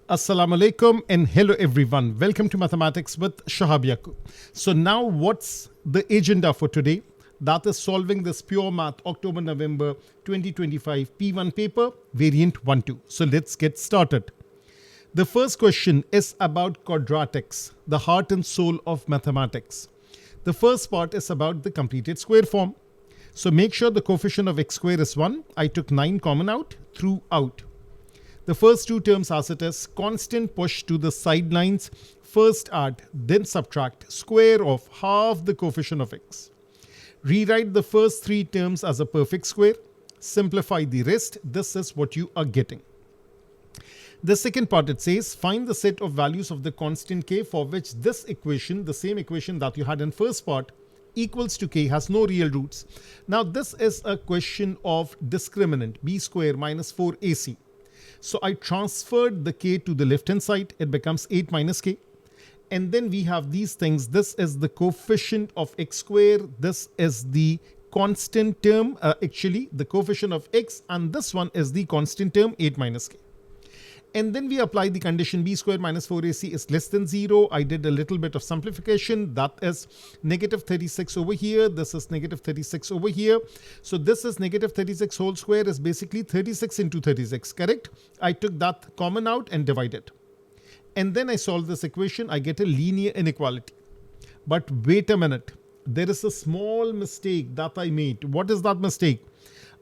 Assalamu alaikum and hello everyone. Welcome to Mathematics with Shahab Yaqub. So now what's the agenda for today? That is solving this pure math October-November 2025 P1 paper variant 1-2. So let's get started. The first question is about quadratics, the heart and soul of mathematics. The first part is about the completed square form. So make sure the coefficient of x square is 1. I took 9 common out throughout. The first two terms as it is, constant push to the sidelines, first add, then subtract, square of half the coefficient of x. Rewrite the first three terms as a perfect square, simplify the rest, this is what you are getting. The second part it says, find the set of values of the constant k for which this equation, the same equation that you had in first part, equals to k has no real roots. Now this is a question of discriminant, b square minus 4ac. So I transferred the k to the left hand side, it becomes 8 minus k. And then we have these things, this is the coefficient of x square, this is the constant term, actually the coefficient of x, and this one is the constant term 8 minus k. And then we apply the condition b square minus 4ac is less than 0. I did a little bit of simplification. That is negative 36 over here. This is negative 36 over here. So this is negative 36 whole square is basically 36 into 36, correct? I took that common out and divided. And then I solve this equation. I get a linear inequality. But wait a minute. There is a small mistake that I made. What is that mistake?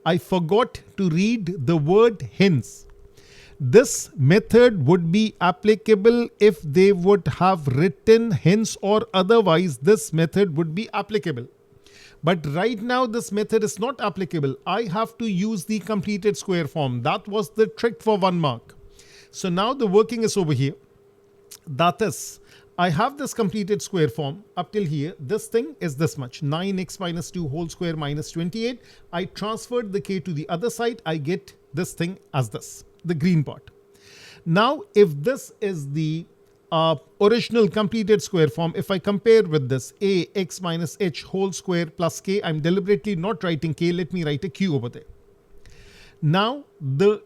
I forgot to read the word hence. This method would be applicable if they would have written hence, or otherwise this method would be applicable. But right now this method is not applicable. I have to use the completed square form. That was the trick for 1 mark. So now the working is over here. That is, I have this completed square form up till here. This thing is this much, 9x minus 2 whole square minus 28. I transferred the k to the other side. I get this thing as this, the green part. Now, if this is the original completed square form, if I compare with this a x minus h whole square plus k, I'm deliberately not writing k. Let me write a q over there. Now, the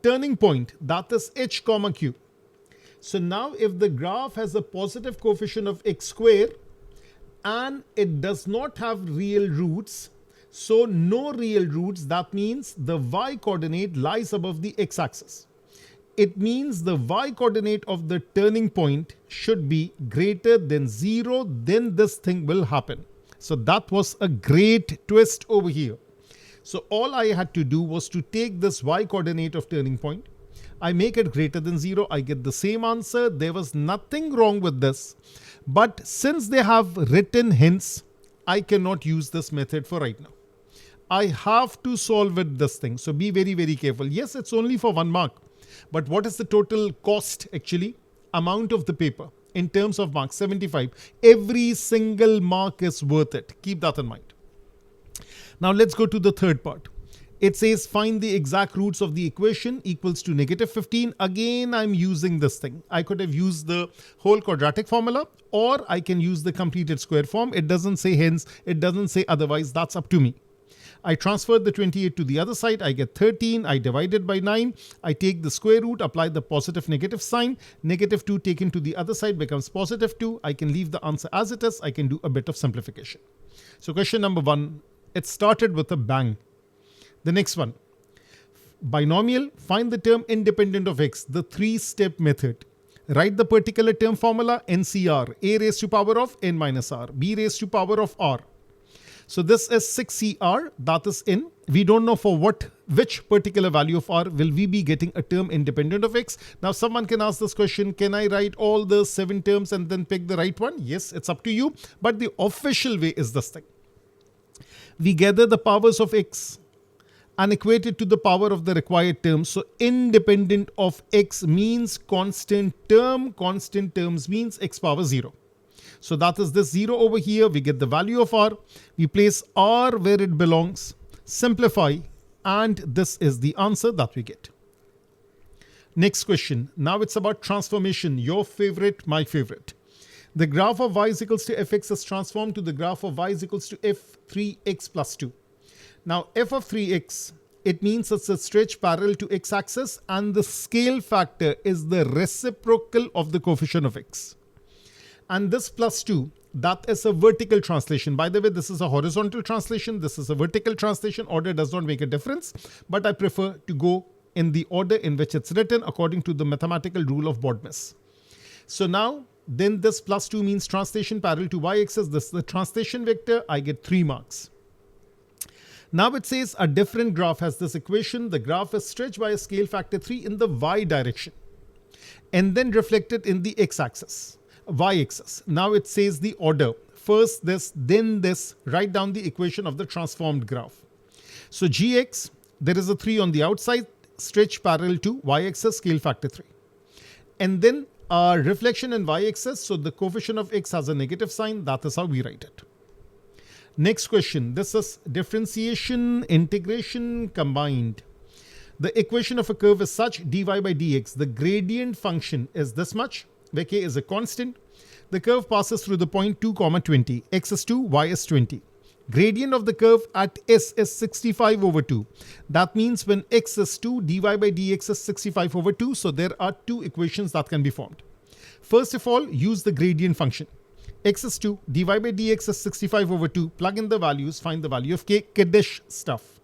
turning point, that is h comma q. So now if the graph has a positive coefficient of x square and it does not have real roots, so no real roots, that means the y coordinate lies above the x axis. It means the y coordinate of the turning point should be greater than 0, then this thing will happen. So that was a great twist over here. So all I had to do was to take this y coordinate of turning point, I make it greater than 0, I get the same answer. There was nothing wrong with this. But since they have written hence, I cannot use this method for right now. I have to solve with this thing. So be very, very careful. Yes, it's only for 1 mark. But what is the total cost actually? Amount of the paper in terms of marks, 75. Every single mark is worth it. Keep that in mind. Now let's go to the third part. It says find the exact roots of the equation equals to negative 15. Again, I'm using this thing. I could have used the whole quadratic formula, or I can use the completed square form. It doesn't say hence, it doesn't say otherwise. That's up to me. I transferred the 28 to the other side. I get 13. I divided by 9. I take the square root, apply the positive negative sign. Negative 2 taken to the other side becomes positive 2. I can leave the answer as it is. I can do a bit of simplification. So question number 1, it started with a bang. The next one, binomial, find the term independent of x, the 3-step method. Write the particular term formula, NCR, a raised to power of n minus r, b raised to power of r. So this is 6CR, that is in. We don't know for which particular value of r will we be getting a term independent of x. Now someone can ask this question, can I write all the 7 terms and then pick the right one? Yes, it's up to you. But the official way is this thing. We gather the powers of x and equate it to the power of the required term. So independent of x means constant term. Constant terms means x power 0. So that is this 0 over here. We get the value of r. We place r where it belongs. Simplify. And this is the answer that we get. Next question. Now it's about transformation. Your favorite, my favorite. The graph of y is equals to fx is transformed to the graph of y is equals to f3x plus 2. Now f of 3x it means it's a stretch parallel to x-axis and the scale factor is the reciprocal of the coefficient of x. And this plus 2, that is a vertical translation. By the way, this is a horizontal translation. This is a vertical translation. Order does not make a difference, but I prefer to go in the order in which it's written according to the mathematical rule of Bodmer's. So now, then this plus 2 means translation parallel to y-axis. This is the translation vector. I get 3 marks. Now it says a different graph has this equation. The graph is stretched by a scale factor 3 in the y direction and then reflected in the x-axis, y-axis. Now it says the order. First this, then this. Write down the equation of the transformed graph. So gx, there is a 3 on the outside, stretched parallel to y-axis, scale factor 3. And then reflection in y-axis. So the coefficient of x has a negative sign. That is how we write it. Next question. This is differentiation, integration combined. The equation of a curve is such, dy by dx. The gradient function is this much, where k is a constant. The curve passes through the point 2, 20. X is 2, y is 20. Gradient of the curve at S is 65 over 2. That means when x is 2, dy by dx is 65 over 2. So there are 2 equations that can be formed. First of all, use the gradient function. X is 2, dy by dx is 65 over 2. Plug in the values, find the value of k. Kiddish stuff.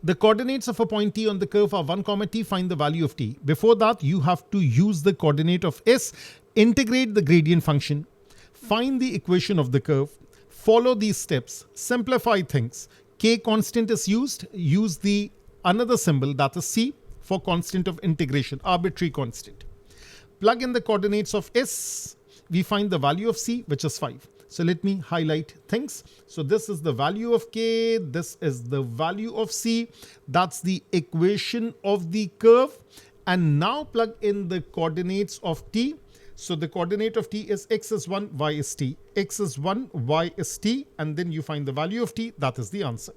The coordinates of a point t on the curve are 1, t. Find the value of t. Before that, you have to use the coordinate of s, integrate the gradient function, find the equation of the curve, follow these steps, simplify things. K constant is used. Use the another symbol, that is c, for constant of integration, arbitrary constant. Plug in the coordinates of s. We find the value of c, which is 5. So let me highlight things. So this is the value of k. This is the value of c. That's the equation of the curve. And now plug in the coordinates of t. So the coordinate of t is x is 1, y is t. X is 1, y is t. And then you find the value of t. That is the answer.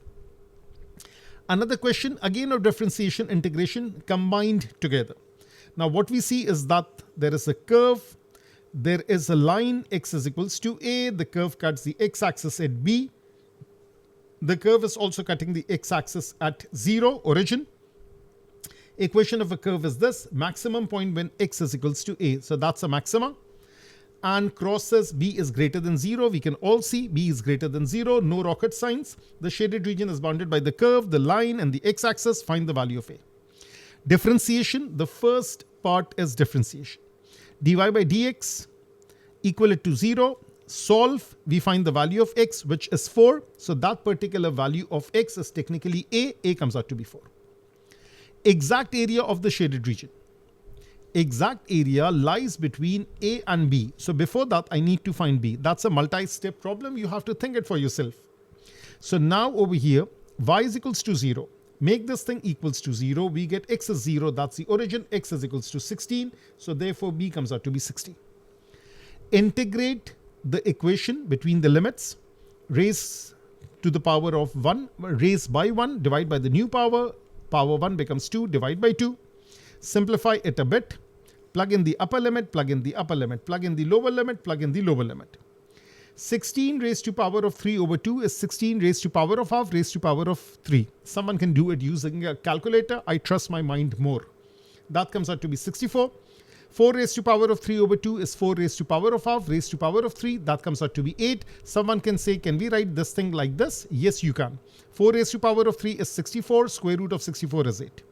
Another question, again of differentiation, integration combined together. Now what we see is that there is a curve. There is a line, x is equals to a. The curve cuts the x-axis at b. The curve is also cutting the x-axis at 0, origin. Equation of a curve is this, maximum point when x is equals to a. So that's a maxima. And crosses b is greater than 0. We can all see b is greater than 0. No rocket science. The shaded region is bounded by the curve, the line, and the x-axis. Find the value of a. Differentiation, the first part is differentiation. Dy by dx equal it to 0. Solve, we find the value of x, which is 4. So that particular value of x is technically a. A comes out to be 4. Exact area of the shaded region. Exact area lies between a and b. So before that, I need to find b. That's a multi-step problem. You have to think it for yourself. So now over here, y is equals to 0. Make this thing equals to 0. We get x is 0. That's the origin. X is equals to 16. So therefore, b comes out to be 60. Integrate the equation between the limits. Raise to the power of 1. Raise by 1. Divide by the new power. Power 1 becomes 2. Divide by 2. Simplify it a bit. Plug in the upper limit. Plug in the upper limit. Plug in the lower limit. Plug in the lower limit. 16 raised to power of 3 over 2 is 16 raised to power of half raised to power of 3. Someone can do it using a calculator. I trust my mind more. That comes out to be 64. 4 raised to power of 3 over 2 is 4 raised to power of half raised to power of 3. That comes out to be 8. Someone can say, can we write this thing like this? Yes, you can. 4 raised to power of 3 is 64. Square root of 64 is 8.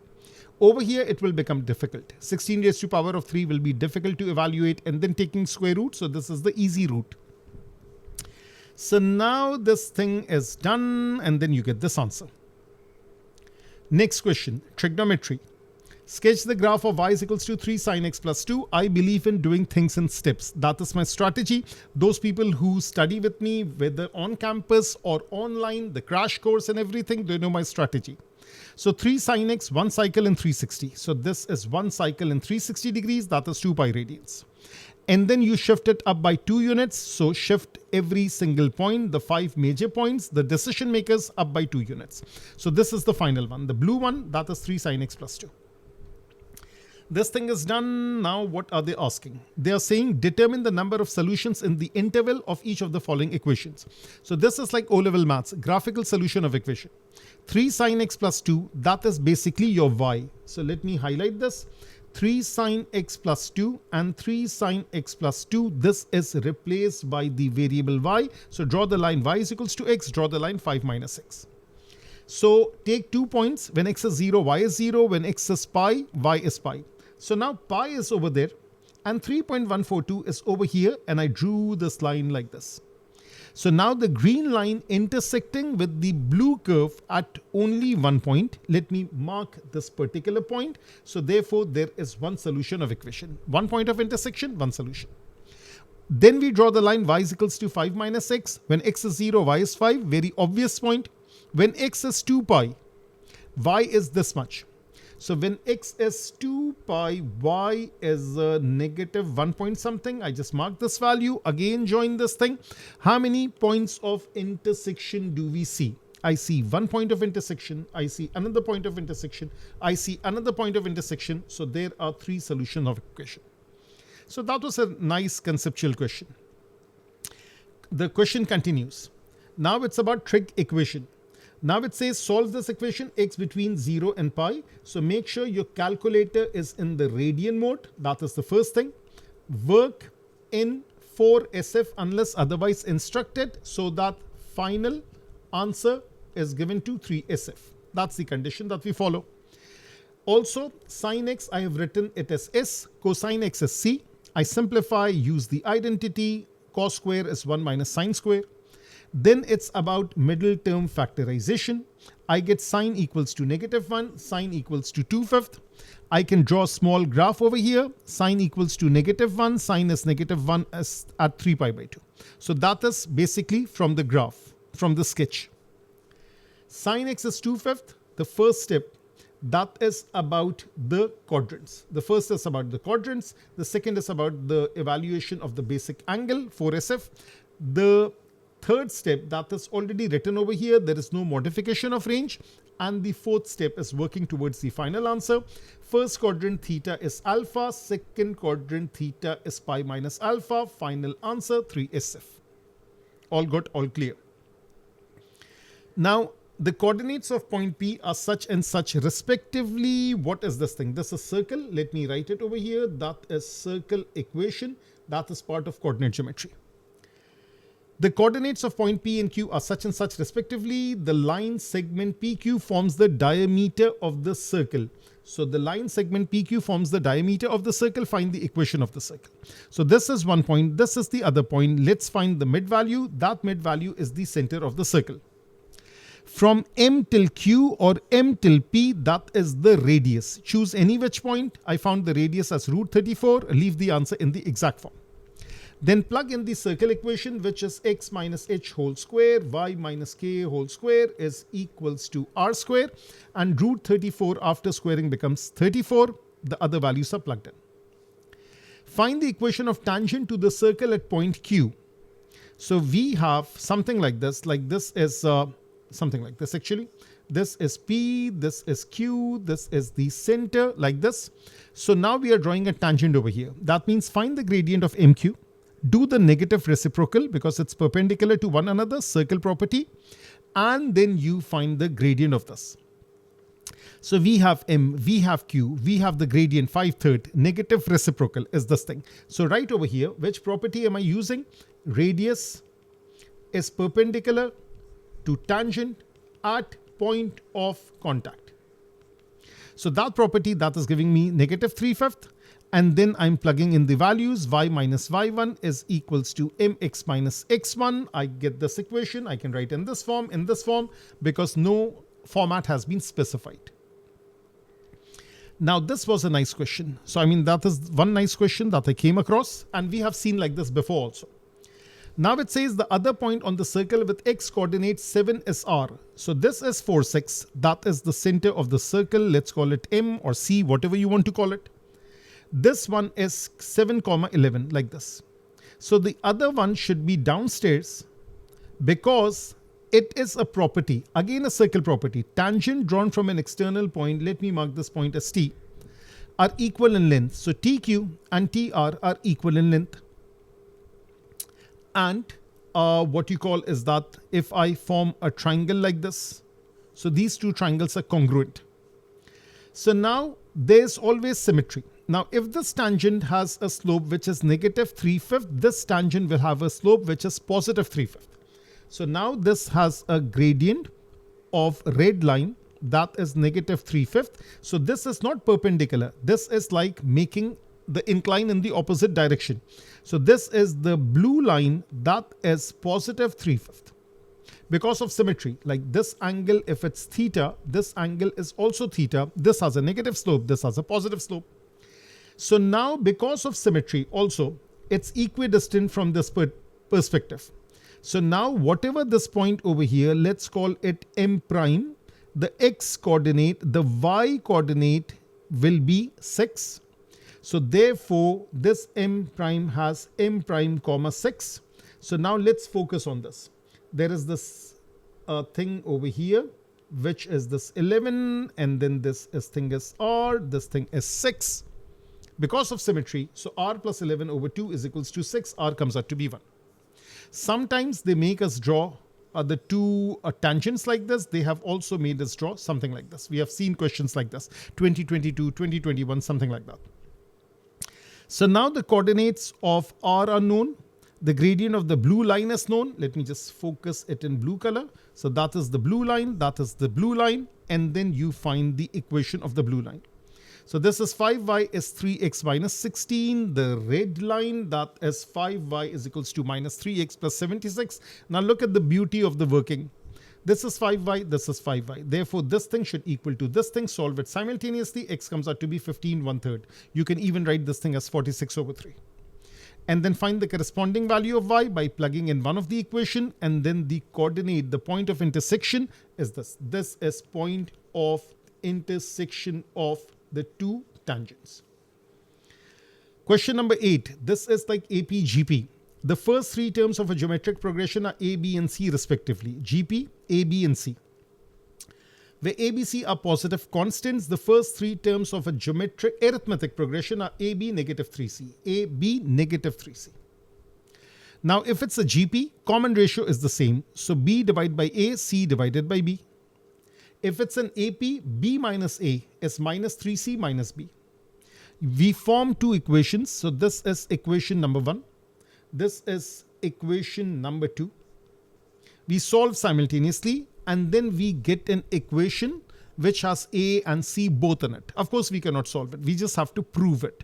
Over here, it will become difficult. 16 raised to power of 3 will be difficult to evaluate and then taking square root. So this is the easy route. So now this thing is done and then you get this answer. Next question, trigonometry. Sketch the graph of y is equals to 3 sin x plus 2. I believe in doing things in steps. That is my strategy. Those people who study with me, whether on campus or online, the crash course and everything, they know my strategy. So 3 sin x, 1 cycle in 360. So this is 1 cycle in 360 degrees. That is 2 pi radians. And then you shift it up by 2 units. So shift every single point, the 5 major points, the decision makers up by 2 units. So this is the final one. The blue one, that is 3 sin x plus 2. This thing is done. Now what are they asking? They are saying determine the number of solutions in the interval of each of the following equations. So this is like O-level maths, graphical solution of equation. 3 sine x plus 2, that is basically your y. So let me highlight this. 3 sine x plus 2 and 3 sine x plus 2, this is replaced by the variable y. So draw the line y is equals to x, draw the line 5 minus x. So take 2 points. When x is 0, y is 0. When x is pi, y is pi. So now pi is over there and 3.142 is over here, and I drew this line like this. So now the green line intersecting with the blue curve at only 1 point. Let me mark this particular point. So therefore there is one solution of equation. 1 point of intersection, one solution. Then we draw the line y is equals to 5 minus x. When x is 0, y is 5. Very obvious point. When x is 2 pi, y is this much. So when x is 2 pi, y is negative 1 point something. I just mark this value. Again join this thing. How many points of intersection do we see? I see 1 point of intersection. I see another point of intersection. I see another point of intersection. So there are 3 solutions of equation. So that was a nice conceptual question. The question continues. Now it's about trig equation. Now it says solve this equation x between 0 and pi. So make sure your calculator is in the radian mode. That is the first thing. Work in 4SF unless otherwise instructed, so that final answer is given to 3SF. That's the condition that we follow. Also, sine x, I have written it as S. Cosine x is C. I simplify, use the identity. Cos square is 1 minus sine square. Then it's about middle term factorization. I get sine equals to negative 1, sine equals to 2/5. I can draw a small graph over here. Sine equals to negative 1, sine is negative 1 at 3 pi by 2. So that is basically from the graph, from the sketch. Sine x is 2/5. The first step, that is about the quadrants. The first is about the quadrants. The second is about the evaluation of the basic angle, 4SF. The third step, that is already written over here. There is no modification of range. And the fourth step is working towards the final answer. First quadrant theta is alpha. Second quadrant theta is pi minus alpha. Final answer 3SF. All good, all clear. Now, the coordinates of point P are such and such respectively. What is this thing? This is circle. Let me write it over here. That is circle equation. That is part of coordinate geometry. The coordinates of point P and Q are such and such respectively. The line segment PQ forms the diameter of the circle. So the line segment PQ forms the diameter of the circle. Find the equation of the circle. So this is one point. This is the other point. Let's find the mid value. That mid value is the center of the circle. From M till Q or M till P, that is the radius. Choose any which point. I found the radius as root 34. Leave the answer in the exact form. Then plug in the circle equation, which is x minus h whole square, y minus k whole square is equals to r square. And root 34 after squaring becomes 34. The other values are plugged in. Find the equation of tangent to the circle at point Q. So we have something like this. Like this is something like this actually. This is P, this is Q, this is the center like this. So now we are drawing a tangent over here. That means find the gradient of MQ. Do the negative reciprocal because it's perpendicular to one another, circle property, and then you find the gradient of this. So we have M, we have Q, we have the gradient 5/3, negative reciprocal is this thing. So right over here, which property am I using? Radius is perpendicular to tangent at point of contact. So that property, that is giving me negative 3/5. And then I'm plugging in the values. Y minus y1 is equals to mx minus x1. I get this equation. I can write in this form, because no format has been specified. Now, this was a nice question. So, I mean, that is one nice question that I came across. And we have seen like this before also. Now it says the other point on the circle with x coordinates 7 is r. So this is 4, 6. That is the center of the circle. Let's call it M or C, whatever you want to call it. This one is 7, 11 like this. So the other one should be downstairs because it is a property, again a circle property, tangent drawn from an external point. Let me mark this point as T. are equal in length. So TQ and TR are equal in length. And what you call is that if I form a triangle like this, so these two triangles are congruent. So now there's always symmetry. Now if this tangent has a slope which is negative 3/5, this tangent will have a slope which is positive 3/5. So now this has a gradient of red line that is negative 3/5. So this is not perpendicular. This is like making the incline in the opposite direction. So this is the blue line that is positive 3/5. Because of symmetry, like this angle, if it's theta, this angle is also theta. This has a negative slope, this has a positive slope. So now because of symmetry also, it's equidistant from this perspective. So now whatever this point over here, let's call it M prime. The x coordinate, the y coordinate will be 6. So therefore this M prime has M prime comma 6. So now let's focus on this. There is this thing over here, which is this 11, and then this thing is R, this thing is 6. Because of symmetry, so R plus 11 over 2 is equals to 6, R comes out to be 1. Sometimes they make us draw the two tangents like this. They have also made us draw something like this. We have seen questions like this, 2022, 2021, something like that. So now the coordinates of R are known. The gradient of the blue line is known. Let me just focus it in blue color. So that is the blue line, that is the blue line, and then you find the equation of the blue line. So this is 5y is 3x minus 16. The red line, that is 5y is equals to minus 3x plus 76. Now look at the beauty of the working. This is 5y, this is 5y. Therefore, this thing should equal to this thing. Solve it simultaneously. X comes out to be 15 1/3. You can even write this thing as 46 over 3. And then find the corresponding value of y by plugging in one of the equation, and then the coordinate, the point of intersection is this. This is point of intersection of the two tangents. Question number 8. This is like AP, GP. The first three terms of a geometric progression are A, B, and C respectively. GP, A, B, and C. Where A, B, C are positive constants, the first three terms of a geometric arithmetic progression are A, B, negative 3C. A, B, negative 3C. Now, if it's a GP, common ratio is the same. So B divided by A, C divided by B. If it's an AP, B minus A is minus 3C minus B. We form two equations. So this is equation number 1. This is equation number 2. We solve simultaneously, and then we get an equation which has A and C both in it. Of course, we cannot solve it. We just have to prove it.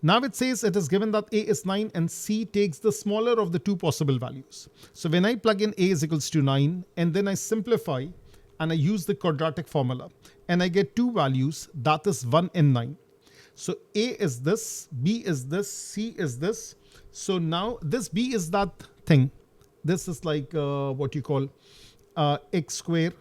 Now it says it is given that A is 9 and C takes the smaller of the two possible values. So when I plug in A is equals to 9, and then I simplify and I use the quadratic formula, and I get two values, that is 1 and 9. So A is this, B is this, C is this. So now this B is that thing. This is like what you call x square,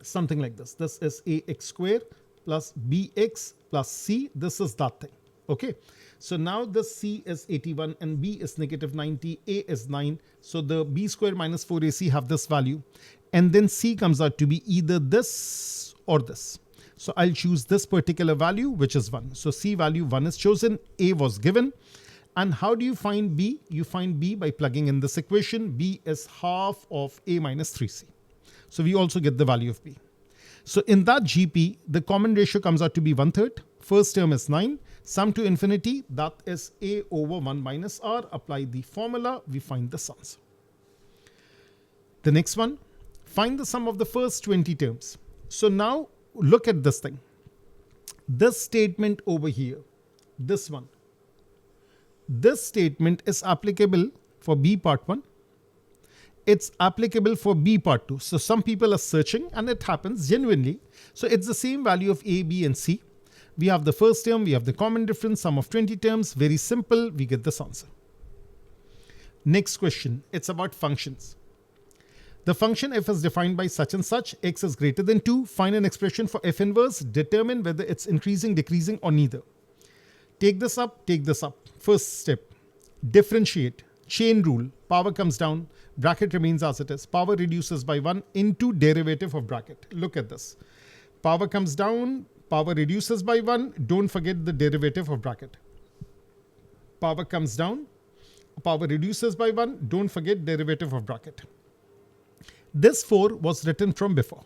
something like this. This is ax square plus bx plus c. This is that thing. Okay. So now the c is 81 and b is negative 90. A is 9. So the b square minus 4ac have this value. And then c comes out to be either this or this. So I'll choose this particular value, which is 1. So c value 1 is chosen. A was given. And how do you find B? You find B by plugging in this equation. B is half of A minus 3C. So we also get the value of B. So in that GP, the common ratio comes out to be 1/3. First term is 9. Sum to infinity, that is A over 1 minus R. Apply the formula, we find the sums. The next one, find the sum of the first 20 terms. So now look at this thing. This statement over here, this one. This statement is applicable for B part 1. It's applicable for B part 2. So some people are searching, and it happens genuinely. So it's the same value of A, B, and C. We have the first term, we have the common difference, sum of 20 terms. Very simple, we get this answer. Next question, it's about functions. The function f is defined by such and such, x is greater than 2. Find an expression for f inverse. Determine whether it's increasing, decreasing, or neither. Take this up, take this up. First step, differentiate, chain rule, power comes down, bracket remains as it is, power reduces by 1 into derivative of bracket. Look at this. Power comes down, Power reduces by 1. Don't forget the derivative of bracket. Power comes down. Power reduces by 1. Don't forget derivative of bracket. This 4 was written from before.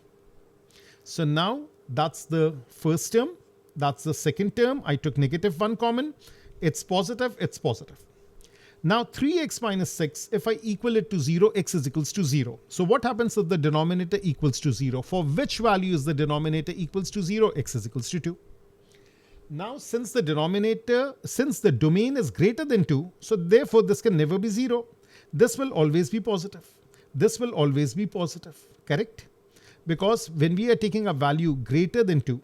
So now that's the first term. That's the second term. I took negative 1 common. It's positive. It's positive. Now 3x minus 6, if I equal it to 0, x is equals to 0. So what happens if the denominator equals to 0? For which value is the denominator equals to 0? X is equals to 2. Now since the domain is greater than 2, so therefore this can never be 0. This will always be positive. This will always be positive. Correct? Because when we are taking a value greater than 2,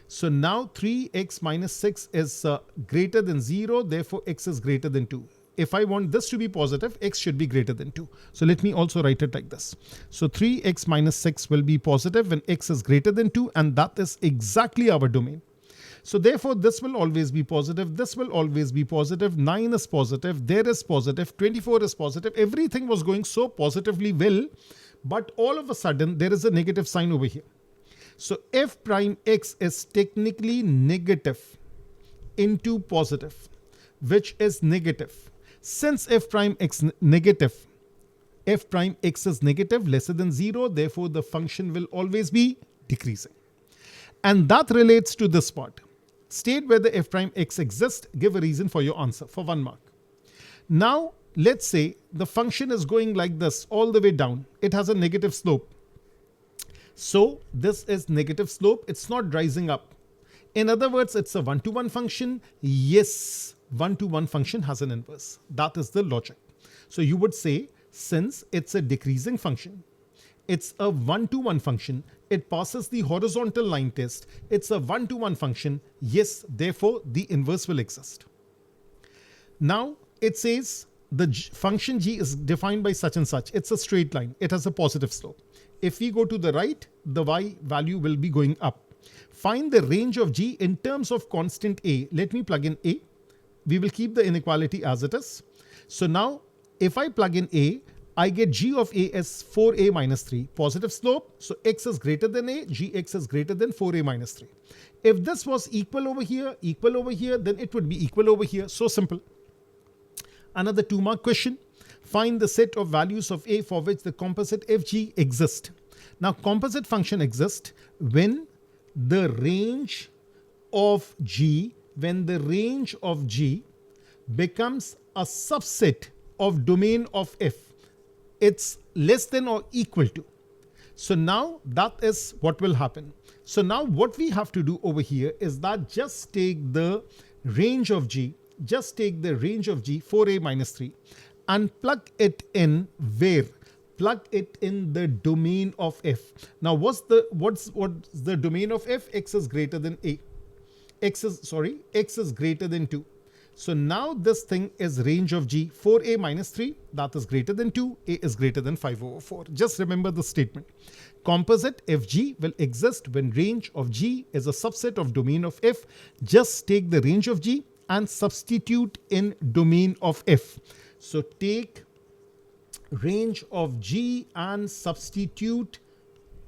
so now 3x minus 6 is greater than 0, therefore x is greater than 2. If I want this to be positive, x should be greater than 2. So let me also write it like this. So 3x minus 6 will be positive when x is greater than 2, and that is exactly our domain. So therefore, this will always be positive. This will always be positive. 9 is positive. There is positive. 24 is positive. Everything was going so positively well, but all of a sudden, there is a negative sign over here. So f prime x is technically negative into positive, which is negative. Since f prime x negative, f prime x is negative, lesser than 0, therefore the function will always be decreasing. And that relates to this part. State whether f prime x exists, give a reason for your answer for 1 mark. Now, let's say the function is going like this all the way down. It has a negative slope. So this is negative slope. It's not rising up. In other words, it's a 1-to-1 function. Yes, 1-to-1 function has an inverse. That is the logic. So you would say, since it's a decreasing function, it's a 1-to-1 function, it passes the horizontal line test, it's a 1-to-1 function, yes, therefore the inverse will exist. Now it says the function g is defined by such and such. It's a straight line. It has a positive slope. If we go to the right, the y value will be going up. Find the range of g in terms of constant a. Let me plug in a. We will keep the inequality as it is. So now if I plug in a, I get g of a as 4a minus 3. Positive slope. So x is greater than a, gx is greater than 4a minus 3. If this was equal over here, then it would be equal over here. So simple. Another 2-mark question. Find the set of values of a for which the composite fg exists. Now composite function exists when the range of g becomes a subset of domain of f. It's less than or equal to. So now that is what will happen. So now what we have to do over here is that just take the range of g, 4a minus 3, and plug it in where? Plug it in the domain of f. Now what's the domain of f? X is greater than a. X is greater than 2. So now this thing is range of g, 4a minus 3, that is greater than 2, a is greater than 5 over 4. Just remember the statement. Composite fg will exist when range of g is a subset of domain of f. Just take the range of g and substitute in domain of f. So take range of g and substitute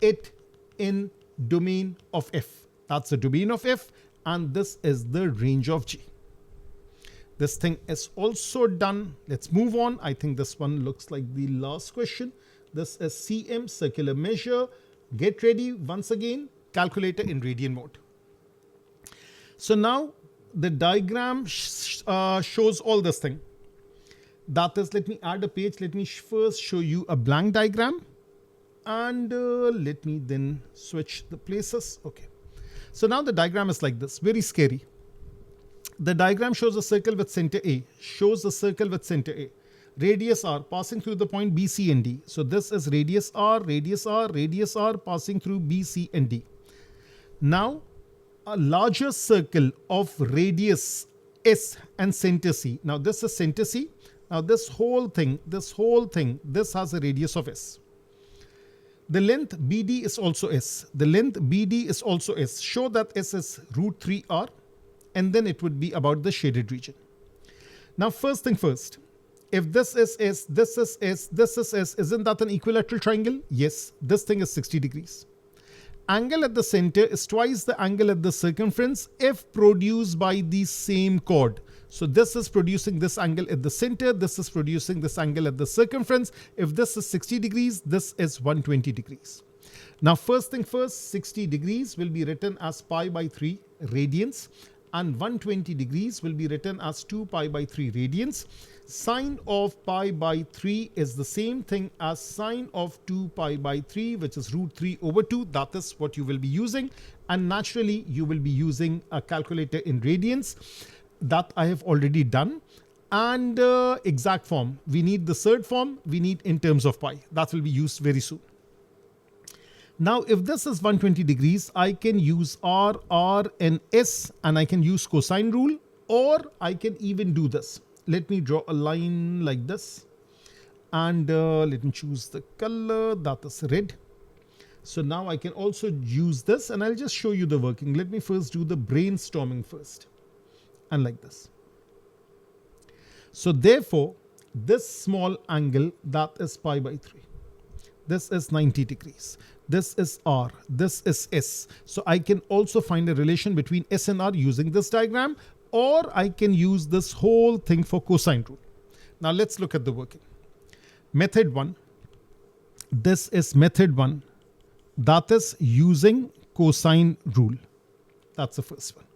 it in domain of f. That's the domain of f, and this is the range of g. This thing is also done. Let's move on. I think this one looks like the last question. This is cm, circular measure. Get ready once again, calculator in radian mode. So now the diagram shows all this thing. That is, let me add a page. Let me first show you a blank diagram, and let me then switch the places. Okay. So now the diagram is like this, very scary. The diagram shows a circle with center A, radius r passing through the point B, C and D. So this is radius r passing through B, C and D. Now a larger circle of radius S and center C. Now this is center C. Now this whole thing, this has a radius of S. The length BD is also S. Show that S is root 3r. And then it would be about the shaded region. Now, first thing first, if this is S, this is S, this is S, isn't that an equilateral triangle? Yes, this thing is 60 degrees. Angle at the center is twice the angle at the circumference if produced by the same chord. So this is producing this angle at the center, this is producing this angle at the circumference. If this is 60 degrees, this is 120 degrees. Now first thing first, 60 degrees will be written as pi by 3 radians and 120 degrees will be written as 2 pi by 3 radians. Sine of pi by 3 is the same thing as sine of 2 pi by 3, which is root 3 over 2. That is what you will be using. And naturally, you will be using a calculator in radians. That I have already done. And exact form. We need the third form. We need in terms of pi. That will be used very soon. Now, if this is 120 degrees, I can use R, and S, and I can use cosine rule, or I can even do this. Let me draw a line like this, and let me choose the color that is red. So now I can also use this, and I'll just show you the working. Let me first do the brainstorming first, and like this. So therefore, this small angle, that is pi by 3. This is 90 degrees. This is R. This is S. So I can also find a relation between S and R using this diagram, or I can use this whole thing for cosine rule. Now let's look at the working. Method 1. This is method 1. That is using cosine rule. That's the first one.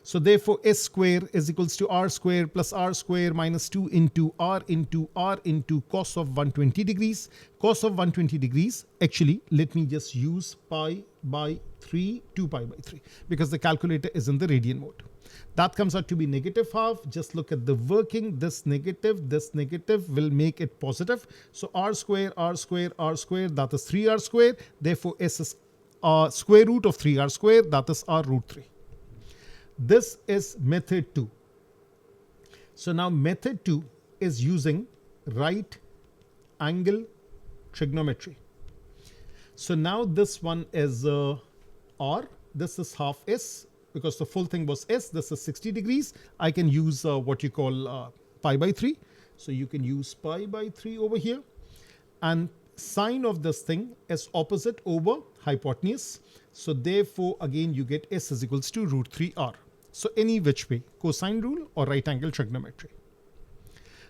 So therefore, S square is equals to R square plus R square minus 2 into R into cos of 120 degrees. Cos of 120 degrees, actually, let me just use pi by 3, 2 pi by 3, because the calculator is in the radian mode. That comes out to be negative half. Just look at the working. This negative will make it positive. So R square, that is 3R square. Therefore, S is square root of 3R square, that is R root 3. This is method 2. So now method 2 is using right angle trigonometry. So now this one is R. This is half S, because the full thing was S. This is 60 degrees. I can use what you call pi by 3. So you can use pi by 3 over here. And sine of this thing is opposite over hypotenuse. So therefore, again, you get S is equals to root 3R. So any which way, cosine rule or right angle trigonometry.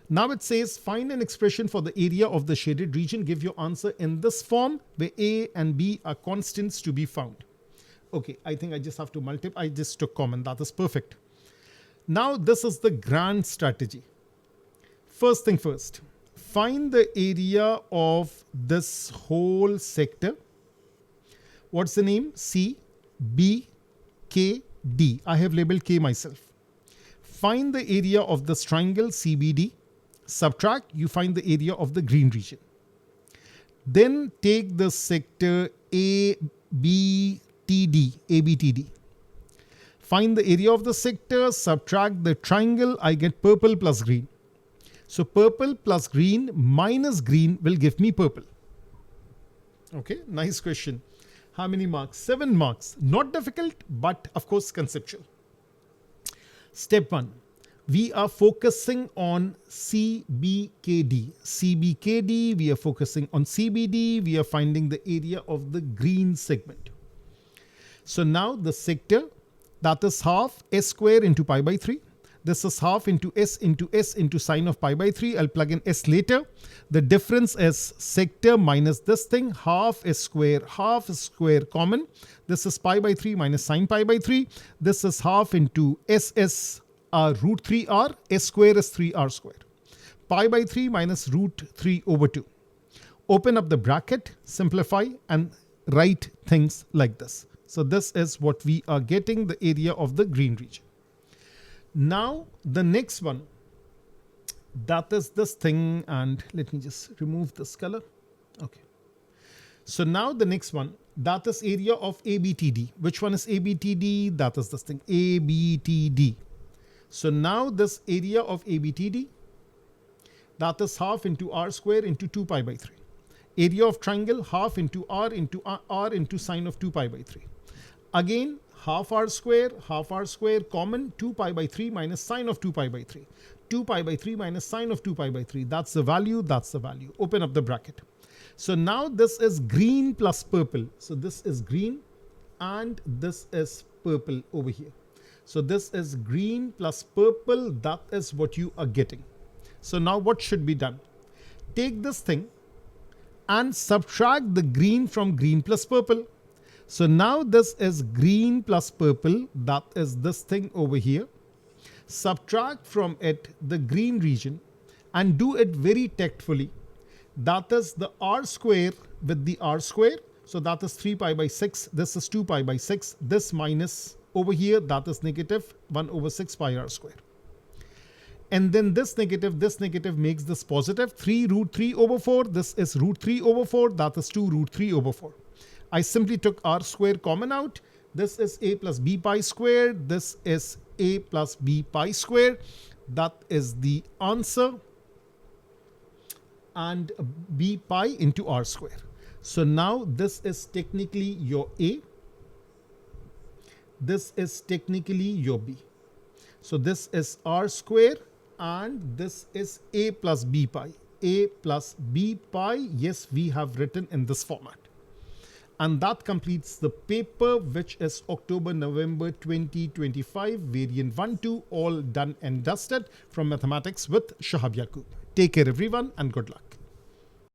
Now it says, find an expression for the area of the shaded region. Give your answer in this form, where A and B are constants to be found. Okay, I think I just have to multiply. I just took common. That is perfect. Now this is the grand strategy. First thing first, find the area of this whole sector. What's the name? C, B, K, D. I have labeled K myself. Find the area of this triangle CBD. Subtract, you find the area of the green region. Then take the sector ABTD. Find the area of the sector, subtract the triangle, I get purple plus green. So purple plus green minus green will give me purple. Okay, nice question. How many marks? 7 marks. Not difficult, but of course conceptual. Step 1. We are focusing on CBKD. CBKD, we are focusing on CBD. We are finding the area of the green segment. So now the sector, that is half S square into pi by 3. This is half into S into sine of pi by 3. I'll plug in S later. The difference is sector minus this thing. Half is square common. This is pi by 3 minus sine pi by 3. This is half into SS root 3R. S square is 3R square. Pi by 3 minus root 3 over 2. Open up the bracket, simplify, and write things like this. So this is what we are getting, the area of the green region. Now the next one, that is this thing, and let me just remove this color. Okay. So now the next one, that is area of ABTD. Which one is ABTD? That is this thing, ABTD. So now this area of ABTD, that is half into R square into 2 pi by 3. Area of triangle, half into R into sine of 2 pi by 3. Again, half R square common, 2 pi by 3 minus sine of 2 pi by 3. 2 pi by 3 minus sine of 2 pi by 3. That's the value, Open up the bracket. So now this is green plus purple. So this is green and this is purple over here. So this is green plus purple. That is what you are getting. So now what should be done? Take this thing and subtract the green from green plus purple. So now this is green plus purple. That is this thing over here. Subtract from it the green region and do it very tactfully. That is the r square with the r square. So that is 3 pi by 6. This is 2 pi by 6. This minus over here, that is negative 1 over 6 pi r square. And then this negative makes this positive. 3 root 3 over 4. This is root 3 over 4. That is 2 root 3 over 4. I simply took r square common out. This is a plus b pi square. This is a plus b pi square. That is the answer. And b pi into r square. So now this is technically your a. This is technically your b. So this is r square and this is a plus b pi. A plus b pi, yes, we have written in this format. And that completes the paper, which is October-November 2025, variant 1-2, all done and dusted from Mathematics with Shahab Yaqub. Take care everyone and good luck.